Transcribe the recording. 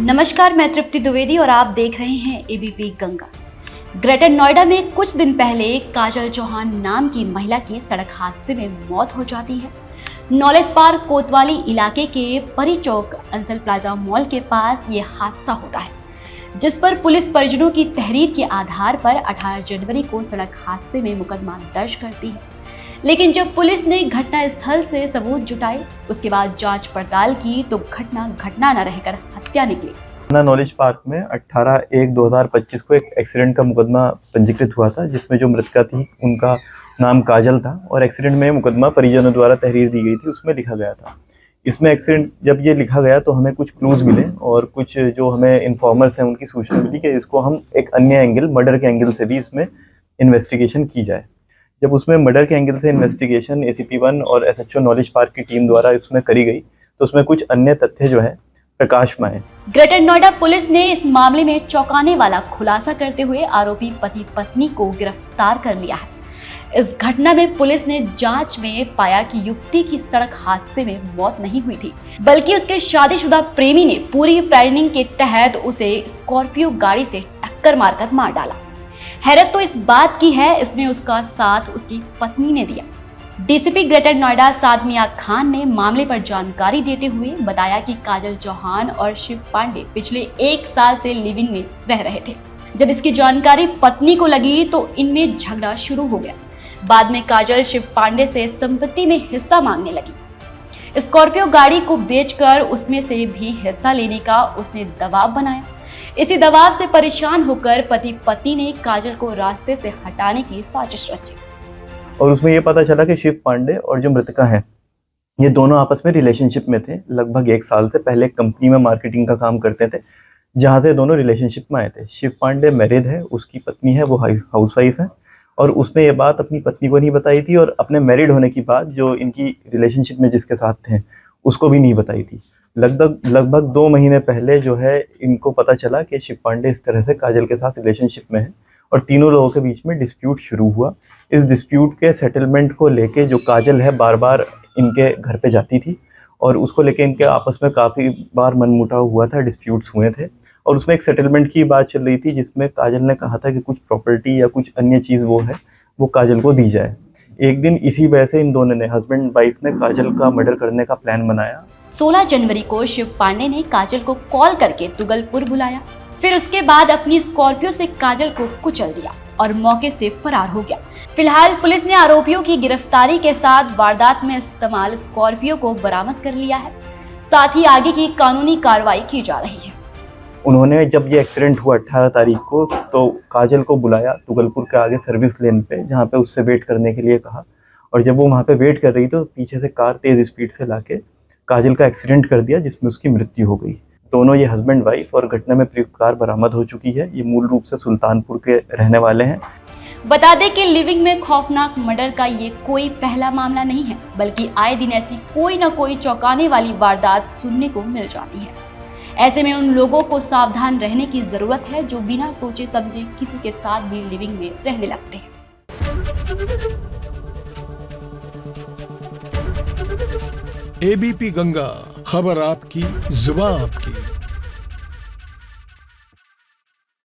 नमस्कार, मैं तृप्ति द्विवेदी और आप देख रहे हैं एबीपी गंगा। ग्रेटर नोएडा में कुछ दिन पहले काजल चौहान नाम की महिला की सड़क हादसे में मौत हो जाती है। नॉलेज पार्क कोतवाली इलाके के परी चौक अंसल प्लाजा मॉल के पास ये हादसा होता है, जिस पर पुलिस परिजनों की तहरीर के आधार पर 18 जनवरी को सड़क हादसे में मुकदमा दर्ज करती है। लेकिन जब पुलिस ने घटना स्थल से सबूत जुटाए, उसके बाद जांच पड़ताल की तो घटना न रहकर हत्या निकली। नॉलेज पार्क में 18/1/2025 को एक एक्सीडेंट का मुकदमा पंजीकृत हुआ था, जिसमें जो मृतका थी उनका नाम काजल था और एक्सीडेंट में मुकदमा परिजनों द्वारा तहरीर दी गई थी, उसमें लिखा गया था। इसमें एक्सीडेंट जब ये लिखा गया तो हमें कुछ क्लूज मिले और कुछ जो हमें इन्फॉर्मर्स हैं उनकी सूचना मिली कि इसको हम एक अन्य एंगल, मर्डर के एंगल से भी इसमें इन्वेस्टिगेशन की जाए। जब उसमें मर्डर के एंगल से इन्वेस्टिगेशन ACP1 और SHO नॉलेज पार्क की टीम द्वारा उसमें करी गई तो उसमें कुछ अन्य तथ्य जो है प्रकाश में आए। ग्रेटर नोएडा पुलिस ने इस मामले में चौंकाने वाला खुलासा करते हुए आरोपी पति पत्नी को गिरफ्तार कर लिया है। इस घटना में पुलिस ने जांच में पाया कि युवती की सड़क हादसे में मौत नहीं हुई थी, बल्कि उसके शादीशुदा प्रेमी ने पूरी प्लानिंग के तहत उसे स्कॉर्पियो गाड़ी से टक्कर मारकर मार डाला। हैरत तो इस बात की है, इसमें उसका साथ उसकी पत्नी ने दिया। DCP ग्रेटर नोएडा सादमिया खान ने मामले पर जानकारी देते हुए बताया कि काजल चौहान और शिव पांडे पिछले 1 साल से लिविंग में रह रहे थे। जब इसकी जानकारी पत्नी को लगी तो इनमें झगड़ा शुरू हो गया। बाद में काजल शिव पांडे से संपत्ति में हिस्सा मांगने लगी। स्कॉर्पियो गाड़ी को बेचकर उसमें से भी हिस्सा लेने का उसने दबाव बनाया। इसी दबाव से परेशान होकर पति पत्नी ने काजल को रास्ते से हटाने की साजिश रची और उसमें ये पता चला कि शिव पांडे और जो मृतका है ये दोनों आपस में रिलेशनशिप में थे। लगभग 1 साल से पहले कंपनी में मार्केटिंग का काम करते थे, जहाँ से दोनों रिलेशनशिप में आए थे। शिव पांडे मैरिड है, उसकी पत्नी है वो हाउसवाइफ है और उसने ये बात अपनी पत्नी को नहीं बताई थी और अपने मैरिड होने की बात जो इनकी रिलेशनशिप में जिसके साथ थे उसको भी नहीं बताई थी। लगभग 2 महीने पहले जो है इनको पता चला कि शिव पांडे इस तरह से काजल के साथ रिलेशनशिप में है और तीनों लोगों के बीच में डिस्प्यूट शुरू हुआ। इस डिस्प्यूट के सेटलमेंट को लेके जो काजल है बार बार इनके घर पे जाती थी और उसको लेके इनके आपस में काफ़ी बार मनमुटाव हुआ था, डिस्प्यूट्स हुए थे और उसमें एक सेटलमेंट की बात चल रही थी जिसमें काजल ने कहा था कि कुछ प्रॉपर्टी या कुछ अन्य चीज़ वो है वो काजल को दी जाए। एक दिन इसी वजह से इन दोनों ने, हस्बैंड वाइफ ने, काजल का मर्डर करने का प्लान बनाया। 16 जनवरी को शिव पांडे ने काजल को कॉल करके तुगलपुर बुलाया, फिर उसके बाद अपनी स्कॉर्पियो से काजल को कुचल दिया और मौके से फरार हो गया। फिलहाल पुलिस ने आरोपियों की गिरफ्तारी के साथ वारदात में इस्तेमाल स्कॉर्पियो को बरामद कर लिया है। साथ ही आगे की कानूनी कार्रवाई की जा रही है। उन्होंने जब ये एक्सीडेंट हुआ 18 तारीख को तो काजल को बुलाया तुगलपुर के आगे सर्विस लेन पे, जहाँ पे उससे वेट करने के लिए कहा और जब वो वहाँ पे वेट कर रही तो पीछे से कार तेज स्पीड से लाके काजल का एक्सीडेंट कर दिया, जिसमें उसकी मृत्यु हो गई। दोनों ये हस्बैंड वाइफ और घटना में प्रयुक्त कार बरामद हो चुकी है। ये मूल रूप से सुल्तानपुर के रहने वाले हैं। बता दें कि लिविंग में खौफनाक मर्डर का ये कोई पहला मामला नहीं है, बल्कि आए दिन ऐसी कोई न कोई चौंकाने वाली वारदात सुनने को मिल जाती है। ऐसे में उन लोगों को सावधान रहने की जरूरत है जो बिना सोचे समझे किसी के साथ भी लिविंग में रहने लगते हैं। ABP गंगा, खबर आपकी, जुबान आपकी।